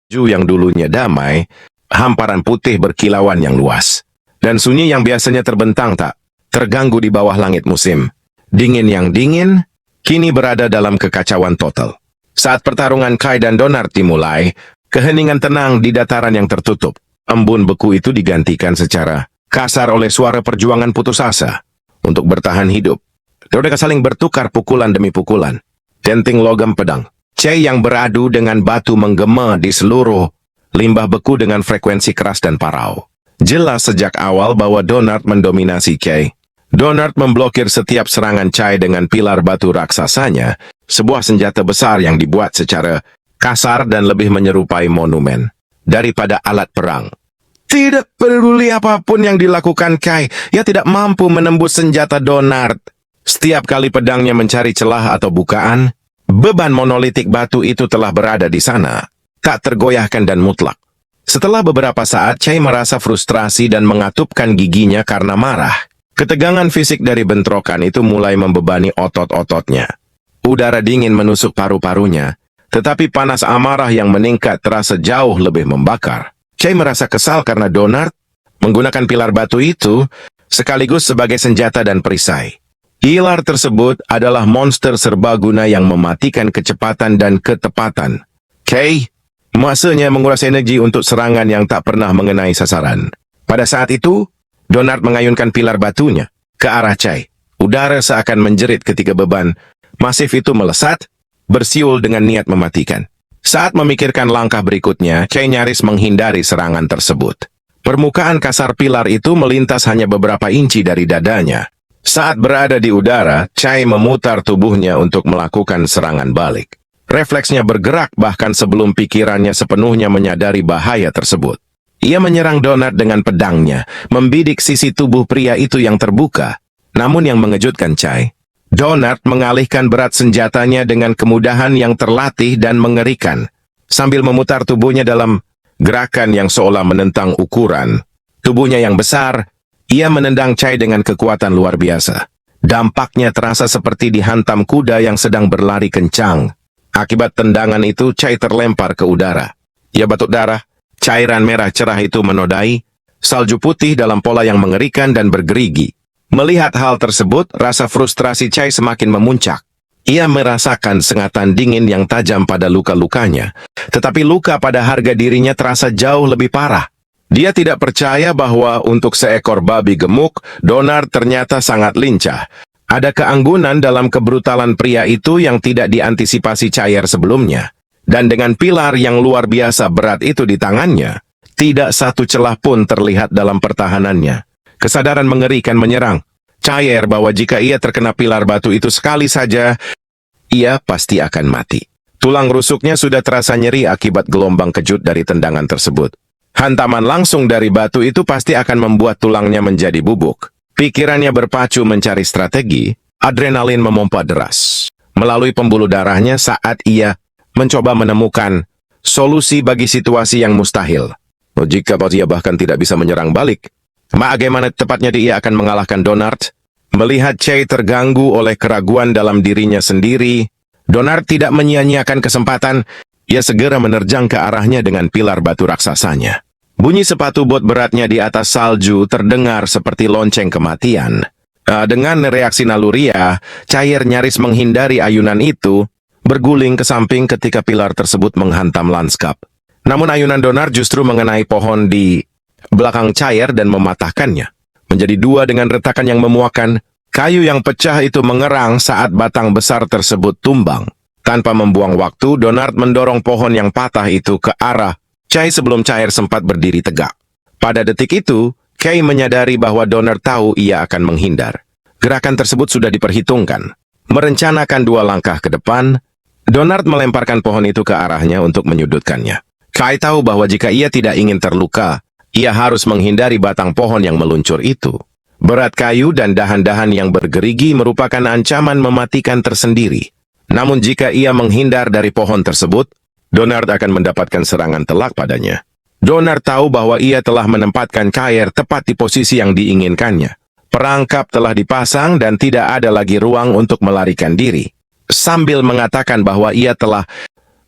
Yang dulunya damai, hamparan putih berkilauan yang luas. Dan sunyi yang biasanya terbentang tak terganggu di bawah langit musim dingin yang dingin, kini berada dalam kekacauan total. Saat pertarungan Kai dan Donard dimulai, keheningan tenang di dataran yang tertutup. Embun beku itu digantikan secara kasar oleh suara perjuangan putus asa untuk bertahan hidup. Mereka saling bertukar pukulan demi pukulan. Denting logam pedang. Chai yang beradu dengan batu menggema di seluruh limbah beku dengan frekuensi keras dan parau. Jelas sejak awal bahwa Donard mendominasi Chai. Donard memblokir setiap serangan Chai dengan pilar batu raksasanya, sebuah senjata besar yang dibuat secara kasar dan lebih menyerupai monumen daripada alat perang. Tidak peduli apapun yang dilakukan Kai, ia tidak mampu menembus senjata Donard. Setiap kali pedangnya mencari celah atau bukaan, beban monolitik batu itu telah berada di sana, tak tergoyahkan dan mutlak. Setelah beberapa saat, Chai merasa frustrasi dan mengatupkan giginya karena marah. Ketegangan fisik dari bentrokan itu mulai membebani otot-ototnya. Udara dingin menusuk paru-parunya, tetapi panas amarah yang meningkat terasa jauh lebih membakar. Chai merasa kesal karena Donard menggunakan pilar batu itu sekaligus sebagai senjata dan perisai. Pilar tersebut adalah monster serbaguna yang mematikan kecepatan dan ketepatan. Chai, masanya menguras energi untuk serangan yang tak pernah mengenai sasaran. Pada saat itu, Donard mengayunkan pilar batunya ke arah Chai. Udara seakan menjerit ketika beban masif itu melesat, bersiul dengan niat mematikan. Saat memikirkan langkah berikutnya, Chai nyaris menghindari serangan tersebut. Permukaan kasar pilar itu melintas hanya beberapa inci dari dadanya. Saat berada di udara, Chai memutar tubuhnya untuk melakukan serangan balik. Refleksnya bergerak bahkan sebelum pikirannya sepenuhnya menyadari bahaya tersebut. Ia menyerang Donard dengan pedangnya, membidik sisi tubuh pria itu yang terbuka. Namun yang mengejutkan Chai, Donard mengalihkan berat senjatanya dengan kemudahan yang terlatih dan mengerikan. Sambil memutar tubuhnya dalam gerakan yang seolah menentang ukuran tubuhnya yang besar, ia menendang Chai dengan kekuatan luar biasa. Dampaknya terasa seperti dihantam kuda yang sedang berlari kencang. Akibat tendangan itu, Chai terlempar ke udara. Ia batuk darah. Cairan merah cerah itu menodai salju putih dalam pola yang mengerikan dan bergerigi. Melihat hal tersebut, rasa frustrasi Chai semakin memuncak. Ia merasakan sengatan dingin yang tajam pada luka-lukanya, tetapi luka pada harga dirinya terasa jauh lebih parah. Dia tidak percaya bahwa untuk seekor babi gemuk, Donard ternyata sangat lincah. Ada keanggunan dalam kebrutalan pria itu yang tidak diantisipasi Chai sebelumnya. Dan dengan pilar yang luar biasa berat itu di tangannya, tidak satu celah pun terlihat dalam pertahanannya. Kesadaran mengerikan menyerang Chai bahwa jika ia terkena pilar batu itu sekali saja, ia pasti akan mati. Tulang rusuknya sudah terasa nyeri akibat gelombang kejut dari tendangan tersebut. Hantaman langsung dari batu itu pasti akan membuat tulangnya menjadi bubuk. Pikirannya berpacu mencari strategi, adrenalin memompa deras melalui pembuluh darahnya saat ia mencoba menemukan solusi bagi situasi yang mustahil. Jika dia bahkan tidak bisa menyerang balik, bagaimana tepatnya dia akan mengalahkan Donard? Melihat Chai terganggu oleh keraguan dalam dirinya sendiri, Donard tidak menyia-nyiakan kesempatan. Ia segera menerjang ke arahnya dengan pilar batu raksasanya. Bunyi sepatu bot beratnya di atas salju terdengar seperti lonceng kematian. Dengan reaksi naluriah, Chai nyaris menghindari ayunan itu, berguling ke samping ketika pilar tersebut menghantam lanskap. Namun ayunan Donard justru mengenai pohon di belakang Chai dan mematahkannya. Menjadi dua dengan retakan yang memuakan, kayu yang pecah itu mengerang saat batang besar tersebut tumbang. Tanpa membuang waktu, Donard mendorong pohon yang patah itu ke arah Chai sebelum Chai sempat berdiri tegak. Pada detik itu, Chai menyadari bahwa Donard tahu ia akan menghindar. Gerakan tersebut sudah diperhitungkan. Merencanakan dua langkah ke depan, Donard melemparkan pohon itu ke arahnya untuk menyudutkannya. Chai tahu bahwa jika ia tidak ingin terluka, ia harus menghindari batang pohon yang meluncur itu. Berat kayu dan dahan-dahan yang bergerigi merupakan ancaman mematikan tersendiri. Namun jika ia menghindar dari pohon tersebut, Donard akan mendapatkan serangan telak padanya. Donard tahu bahwa ia telah menempatkan Chai tepat di posisi yang diinginkannya. Perangkap telah dipasang dan tidak ada lagi ruang untuk melarikan diri. Sambil mengatakan bahwa ia telah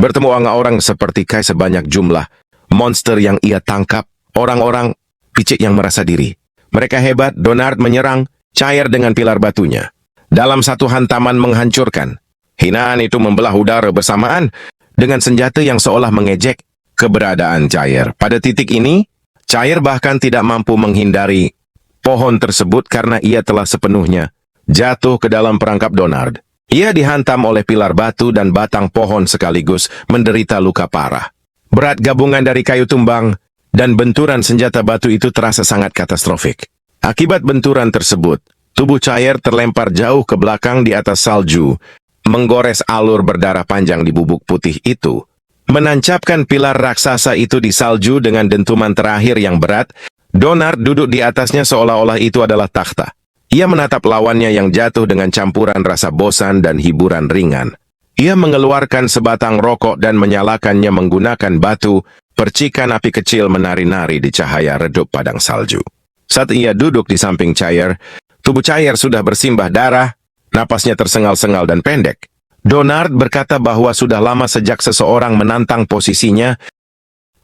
Bertemu orang-orang seperti Kai sebanyak jumlah monster yang ia tangkap, orang-orang picik yang merasa diri. Mereka hebat, Donard menyerang Cair dengan pilar batunya. Dalam satu hantaman menghancurkan. Hinaan itu membelah udara bersamaan dengan senjata yang seolah mengejek keberadaan Cair. Pada titik ini, Cair bahkan tidak mampu menghindari pohon tersebut karena ia telah sepenuhnya jatuh ke dalam perangkap Donard. Ia dihantam oleh pilar batu dan batang pohon sekaligus menderita luka parah. Berat gabungan dari kayu tumbang dan benturan senjata batu itu terasa sangat katastrofik. Akibat benturan tersebut, tubuh Cair terlempar jauh ke belakang di atas salju, menggores alur berdarah panjang di bubuk putih itu. Menancapkan pilar raksasa itu di salju dengan dentuman terakhir yang berat, Donard duduk di atasnya seolah-olah itu adalah takhta. Ia menatap lawannya yang jatuh dengan campuran rasa bosan dan hiburan ringan. Ia mengeluarkan sebatang rokok dan menyalakannya menggunakan batu. Percikan api kecil menari-nari di cahaya redup padang salju. Saat ia duduk di samping Cair, tubuh Cair sudah bersimbah darah, napasnya tersengal-sengal dan pendek. Donard berkata bahwa sudah lama sejak seseorang menantang posisinya.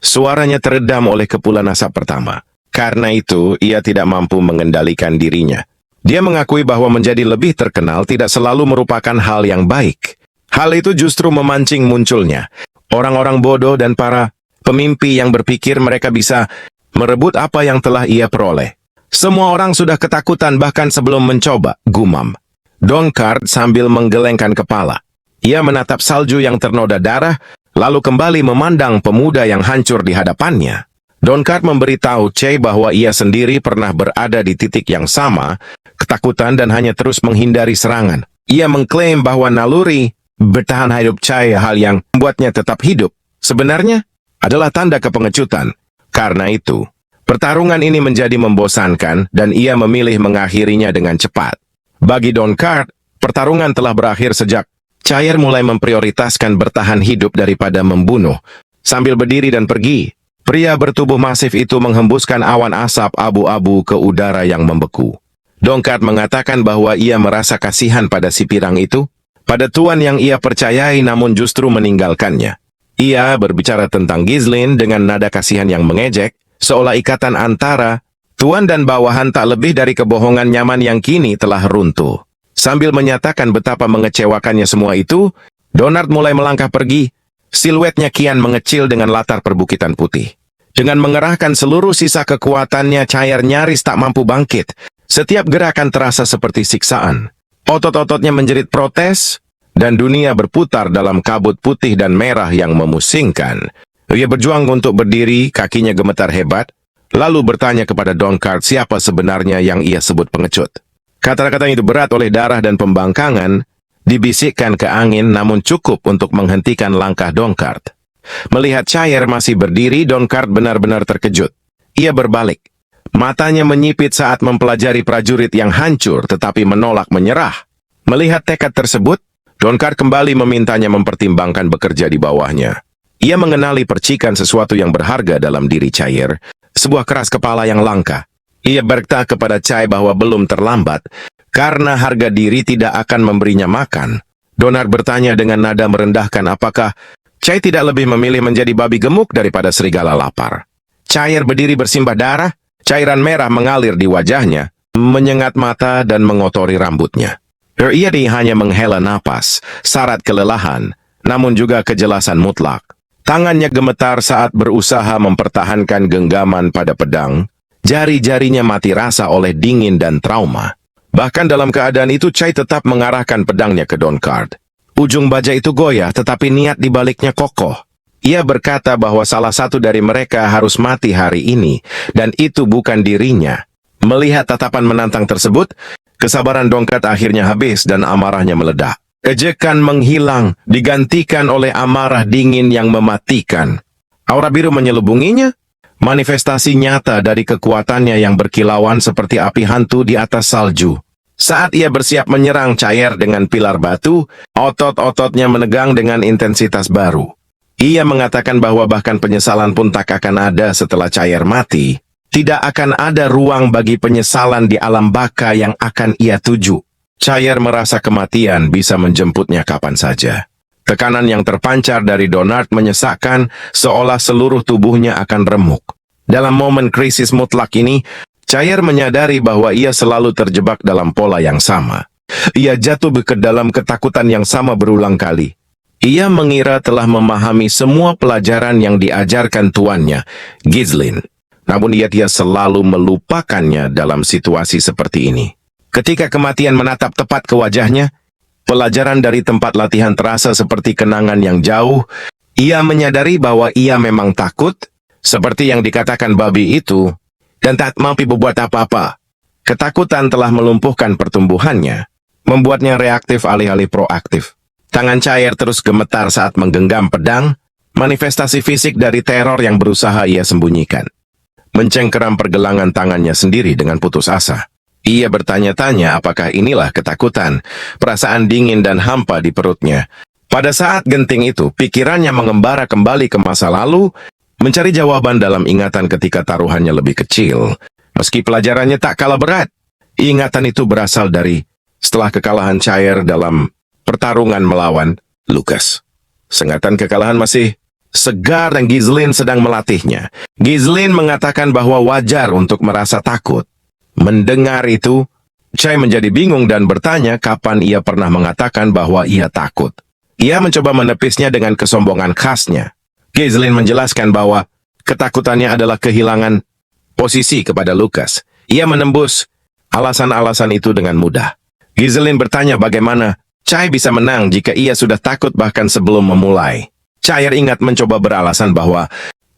Suaranya teredam oleh kepulan asap pertama. Karena itu, ia tidak mampu mengendalikan dirinya. Dia mengakui bahwa menjadi lebih terkenal tidak selalu merupakan hal yang baik. Hal itu justru memancing munculnya orang-orang bodoh dan para pemimpi yang berpikir mereka bisa merebut apa yang telah ia peroleh. Semua orang sudah ketakutan bahkan sebelum mencoba, gumam Donard sambil menggelengkan kepala. Ia menatap salju yang ternoda darah, lalu kembali memandang pemuda yang hancur di hadapannya. Donard memberitahu Chai bahwa ia sendiri pernah berada di titik yang sama, ketakutan dan hanya terus menghindari serangan. Ia mengklaim bahwa naluri bertahan hidup Chai, hal yang membuatnya tetap hidup, sebenarnya adalah tanda kepengecutan. Karena itu, pertarungan ini menjadi membosankan dan ia memilih mengakhirinya dengan cepat. Bagi Donard, pertarungan telah berakhir sejak Cair mulai memprioritaskan bertahan hidup daripada membunuh. Sambil berdiri dan pergi, pria bertubuh masif itu menghembuskan awan asap abu-abu ke udara yang membeku. Donard mengatakan bahwa ia merasa kasihan pada si pirang itu, pada tuan yang ia percayai namun justru meninggalkannya. Ia berbicara tentang Ghislaine dengan nada kasihan yang mengejek, seolah ikatan antara tuan dan bawahan tak lebih dari kebohongan nyaman yang kini telah runtuh. Sambil menyatakan betapa mengecewakannya semua itu, Donard mulai melangkah pergi. Siluetnya kian mengecil dengan latar perbukitan putih. Dengan mengerahkan seluruh sisa kekuatannya, Cair nyaris tak mampu bangkit. Setiap gerakan terasa seperti siksaan. Otot-ototnya menjerit protes, dan dunia berputar dalam kabut putih dan merah yang memusingkan. Ia berjuang untuk berdiri, kakinya gemetar hebat, lalu bertanya kepada Donard siapa sebenarnya yang ia sebut pengecut. Kata-kata itu berat oleh darah dan pembangkangan, dibisikkan ke angin namun cukup untuk menghentikan langkah Donard. Melihat Cair masih berdiri, Donard benar-benar terkejut. Ia berbalik. Matanya menyipit saat mempelajari prajurit yang hancur tetapi menolak menyerah. Melihat tekad tersebut, Donard kembali memintanya mempertimbangkan bekerja di bawahnya. Ia mengenali percikan sesuatu yang berharga dalam diri Cair, sebuah keras kepala yang langka. Ia berkata kepada Chai bahwa belum terlambat, karena harga diri tidak akan memberinya makan. Donard bertanya dengan nada merendahkan apakah Chai tidak lebih memilih menjadi babi gemuk daripada serigala lapar. Cair berdiri bersimbah darah, cairan merah mengalir di wajahnya, menyengat mata dan mengotori rambutnya. Ia hanya menghela napas, syarat kelelahan, namun juga kejelasan mutlak. Tangannya gemetar saat berusaha mempertahankan genggaman pada pedang. Jari-jarinya mati rasa oleh dingin dan trauma. Bahkan dalam keadaan itu, Chai tetap mengarahkan pedangnya ke Donard. Ujung baja itu goyah, tetapi niat di baliknya kokoh. Ia berkata bahwa salah satu dari mereka harus mati hari ini, dan itu bukan dirinya. Melihat tatapan menantang tersebut, kesabaran Donard akhirnya habis dan amarahnya meledak. Ejekan menghilang, digantikan oleh amarah dingin yang mematikan. Aura biru menyelubunginya, manifestasi nyata dari kekuatannya yang berkilauan seperti api hantu di atas salju. Saat ia bersiap menyerang Cair dengan pilar batu, otot-ototnya menegang dengan intensitas baru. Ia mengatakan bahwa bahkan penyesalan pun tak akan ada setelah Cair mati. Tidak akan ada ruang bagi penyesalan di alam baka yang akan ia tuju. Cair merasa kematian bisa menjemputnya kapan saja. Tekanan yang terpancar dari Donard menyesakkan, seolah seluruh tubuhnya akan remuk. Dalam momen krisis mutlak ini, Chair menyadari bahwa ia selalu terjebak dalam pola yang sama. Ia jatuh ke dalam ketakutan yang sama berulang kali. Ia mengira telah memahami semua pelajaran yang diajarkan tuannya, Ghislaine. Namun ia selalu melupakannya dalam situasi seperti ini. Ketika kematian menatap tepat ke wajahnya, pelajaran dari tempat latihan terasa seperti kenangan yang jauh. Ia menyadari bahwa ia memang takut, seperti yang dikatakan babi itu, dan tak mampu berbuat apa-apa. Ketakutan telah melumpuhkan pertumbuhannya, membuatnya reaktif alih-alih proaktif. Tangan Chair terus gemetar saat menggenggam pedang, manifestasi fisik dari teror yang berusaha ia sembunyikan. Mencengkeram pergelangan tangannya sendiri dengan putus asa. Ia bertanya-tanya apakah inilah ketakutan, perasaan dingin dan hampa di perutnya. Pada saat genting itu, pikirannya mengembara kembali ke masa lalu, mencari jawaban dalam ingatan ketika taruhannya lebih kecil. Meski pelajarannya tak kalah berat, ingatan itu berasal dari setelah kekalahan Chair dalam pertarungan melawan Lucas. Sengatan kekalahan masih segar dan Ghislaine sedang melatihnya. Ghislaine mengatakan bahwa wajar untuk merasa takut. Mendengar itu, Chai menjadi bingung dan bertanya kapan ia pernah mengatakan bahwa ia takut. Ia mencoba menepisnya dengan kesombongan khasnya. Ghislaine menjelaskan bahwa ketakutannya adalah kehilangan posisi kepada Lucas. Ia menembus alasan-alasan itu dengan mudah. Ghislaine bertanya bagaimana Chai bisa menang jika ia sudah takut bahkan sebelum memulai. Chair ingat mencoba beralasan bahwa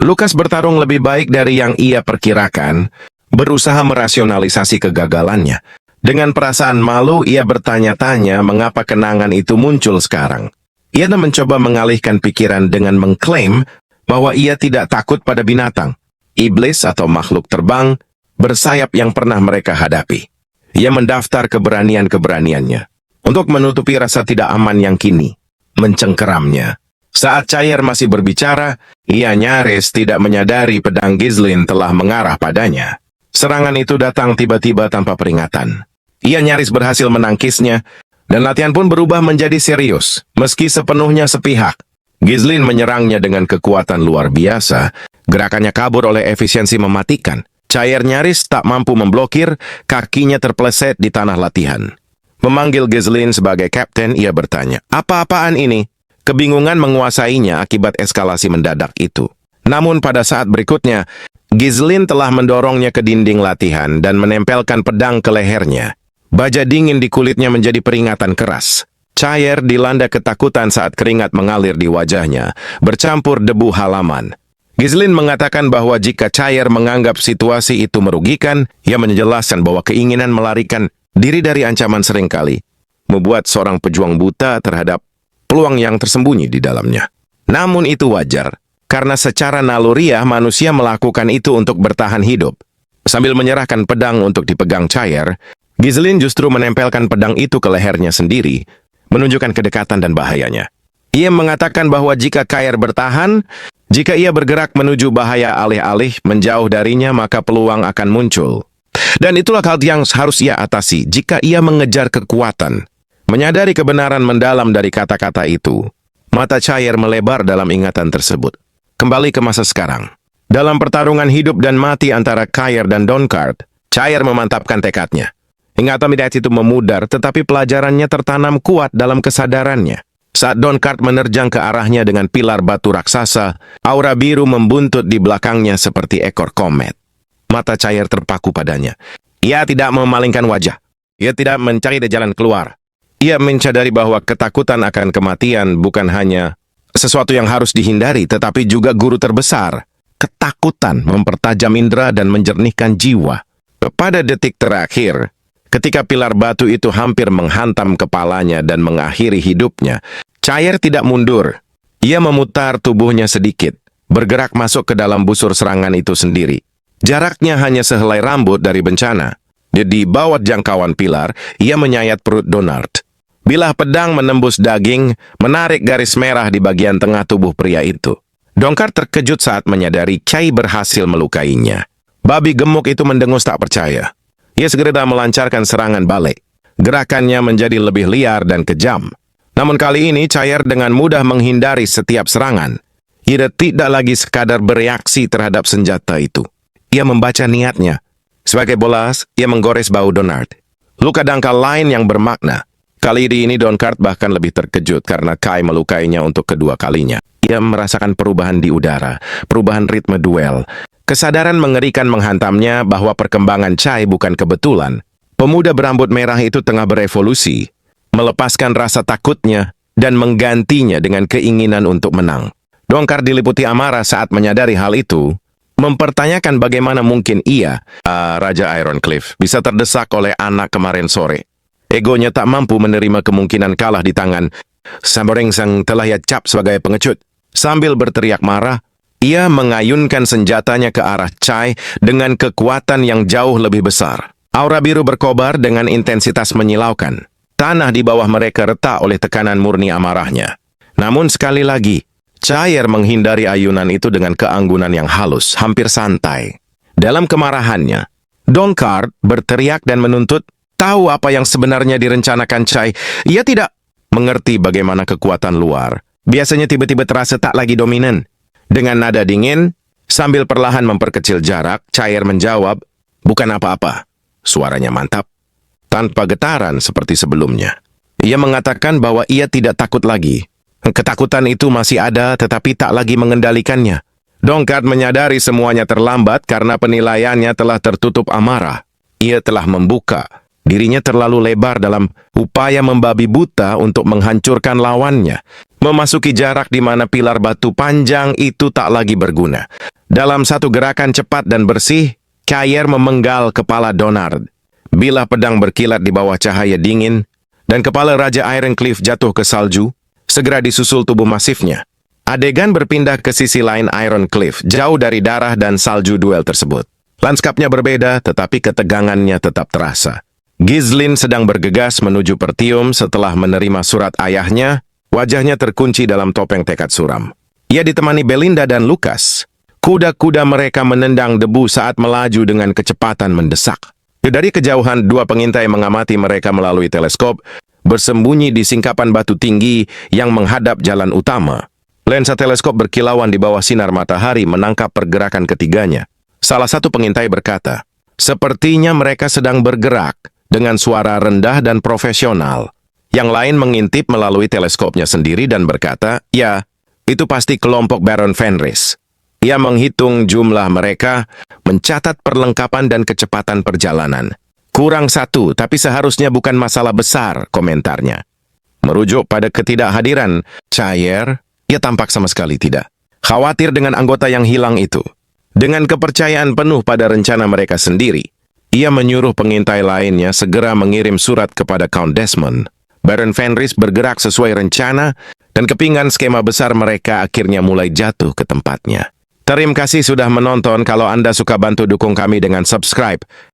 Lucas bertarung lebih baik dari yang ia perkirakan, berusaha merasionalisasi kegagalannya. Dengan perasaan malu, ia bertanya-tanya mengapa kenangan itu muncul sekarang. Ia mencoba mengalihkan pikiran dengan mengklaim bahwa ia tidak takut pada binatang, iblis atau makhluk terbang, bersayap yang pernah mereka hadapi. Ia mendaftar keberanian-keberaniannya untuk menutupi rasa tidak aman yang kini mencengkeramnya. Saat Chair masih berbicara, ia nyaris tidak menyadari pedang Ghislaine telah mengarah padanya. Serangan itu datang tiba-tiba tanpa peringatan. Ia nyaris berhasil menangkisnya, dan latihan pun berubah menjadi serius, meski sepenuhnya sepihak. Ghislaine menyerangnya dengan kekuatan luar biasa, gerakannya kabur oleh efisiensi mematikan. Chair nyaris tak mampu memblokir, kakinya terpeleset di tanah latihan. Memanggil Ghislaine sebagai kapten, ia bertanya, "Apa-apaan ini?" Kebingungan menguasainya akibat eskalasi mendadak itu. Namun pada saat berikutnya, Ghislaine telah mendorongnya ke dinding latihan dan menempelkan pedang ke lehernya. Baja dingin di kulitnya menjadi peringatan keras. Chair dilanda ketakutan saat keringat mengalir di wajahnya, bercampur debu halaman. Ghislaine mengatakan bahwa jika Chair menganggap situasi itu merugikan, ia menjelaskan bahwa keinginan melarikan diri dari ancaman seringkali membuat seorang pejuang buta terhadap peluang yang tersembunyi di dalamnya. Namun itu wajar, karena secara naluriah manusia melakukan itu untuk bertahan hidup. Sambil menyerahkan pedang untuk dipegang Chair, Ghislaine justru menempelkan pedang itu ke lehernya sendiri, menunjukkan kedekatan dan bahayanya. Ia mengatakan bahwa jika Chair bertahan, jika ia bergerak menuju bahaya alih-alih menjauh darinya, maka peluang akan muncul. Dan itulah hal yang harus ia atasi jika ia mengejar kekuatan. Menyadari kebenaran mendalam dari kata-kata itu, mata Chair melebar dalam ingatan tersebut. Kembali ke masa sekarang. Dalam pertarungan hidup dan mati antara Chair dan Doncart, Chair memantapkan tekadnya. Ingatan itu memudar, tetapi pelajarannya tertanam kuat dalam kesadarannya. Saat Doncart menerjang ke arahnya dengan pilar batu raksasa, aura biru membuntut di belakangnya seperti ekor komet. Mata Chair terpaku padanya. Ia tidak memalingkan wajah. Ia tidak mencari jalan keluar. Ia menyadari bahwa ketakutan akan kematian bukan hanya sesuatu yang harus dihindari, tetapi juga guru terbesar. Ketakutan mempertajam indera dan menjernihkan jiwa. Pada detik terakhir, ketika pilar batu itu hampir menghantam kepalanya dan mengakhiri hidupnya, Chair tidak mundur. Ia memutar tubuhnya sedikit, bergerak masuk ke dalam busur serangan itu sendiri. Jaraknya hanya sehelai rambut dari bencana. Di bawah jangkauan pilar, ia menyayat perut Donard. Bilah pedang menembus daging, menarik garis merah di bagian tengah tubuh pria itu. Doncart terkejut saat menyadari Chai berhasil melukainya. Babi gemuk itu mendengus tak percaya. Ia segera melancarkan serangan balik. Gerakannya menjadi lebih liar dan kejam. Namun kali ini Cair dengan mudah menghindari setiap serangan. Ia tidak lagi sekadar bereaksi terhadap senjata itu. Ia membaca niatnya. Sebagai bolas, ia menggores bahu Donard. Luka dangkal lain yang bermakna. Kali ini Doncart bahkan lebih terkejut karena Kai melukainya untuk kedua kalinya. Ia merasakan perubahan di udara, perubahan ritme duel. Kesadaran mengerikan menghantamnya bahwa perkembangan Chai bukan kebetulan. Pemuda berambut merah itu tengah berevolusi, melepaskan rasa takutnya dan menggantinya dengan keinginan untuk menang. Doncart diliputi amarah saat menyadari hal itu, mempertanyakan bagaimana mungkin ia, Raja Ironcliff, bisa terdesak oleh anak kemarin sore. Egonya tak mampu menerima kemungkinan kalah di tangan Samoreng yang telah ia cap sebagai pengecut. Sambil berteriak marah, ia mengayunkan senjatanya ke arah Chai dengan kekuatan yang jauh lebih besar. Aura biru berkobar dengan intensitas menyilaukan. Tanah di bawah mereka retak oleh tekanan murni amarahnya. Namun sekali lagi, Cair menghindari ayunan itu dengan keanggunan yang halus, hampir santai. Dalam kemarahannya, Doncart berteriak dan menuntut, tahu apa yang sebenarnya direncanakan Chai. Ia tidak mengerti bagaimana kekuatan luar biasanya tiba-tiba terasa tak lagi dominan. Dengan nada dingin, sambil perlahan memperkecil jarak, Cair menjawab, bukan apa-apa. Suaranya mantap, tanpa getaran seperti sebelumnya. Ia mengatakan bahwa ia tidak takut lagi. Ketakutan itu masih ada, tetapi tak lagi mengendalikannya. Doncart menyadari semuanya terlambat karena penilaiannya telah tertutup amarah. Ia telah membuka dirinya terlalu lebar dalam upaya membabi buta untuk menghancurkan lawannya. Memasuki jarak di mana pilar batu panjang itu tak lagi berguna. Dalam satu gerakan cepat dan bersih, Cair memenggal kepala Donard. Bilah pedang berkilat di bawah cahaya dingin, dan kepala Raja Ironcliff jatuh ke salju, segera disusul tubuh masifnya. Adegan berpindah ke sisi lain Ironcliff, jauh dari darah dan salju duel tersebut. Lanskapnya berbeda, tetapi ketegangannya tetap terasa. Ghislaine sedang bergegas menuju Pertium setelah menerima surat ayahnya, wajahnya terkunci dalam topeng tekad suram. Ia ditemani Belinda dan Lucas. Kuda-kuda mereka menendang debu saat melaju dengan kecepatan mendesak. Dari kejauhan, dua pengintai mengamati mereka melalui teleskop, bersembunyi di singkapan batu tinggi yang menghadap jalan utama. Lensa teleskop berkilauan di bawah sinar matahari menangkap pergerakan ketiganya. Salah satu pengintai berkata, sepertinya mereka sedang bergerak dengan suara rendah dan profesional. Yang lain mengintip melalui teleskopnya sendiri dan berkata, ya, itu pasti kelompok Baron Fenris. Ia menghitung jumlah mereka, mencatat perlengkapan dan kecepatan perjalanan. Kurang satu, tapi seharusnya bukan masalah besar, komentarnya. Merujuk pada ketidakhadiran Cair, ia tampak sama sekali tidak khawatir dengan anggota yang hilang itu. Dengan kepercayaan penuh pada rencana mereka sendiri, ia menyuruh pengintai lainnya segera mengirim surat kepada Count Desmond. Baron Fenris bergerak sesuai rencana, dan kepingan skema besar mereka akhirnya mulai jatuh ke tempatnya. Terima kasih sudah menonton. Kalau Anda suka, bantu dukung kami dengan subscribe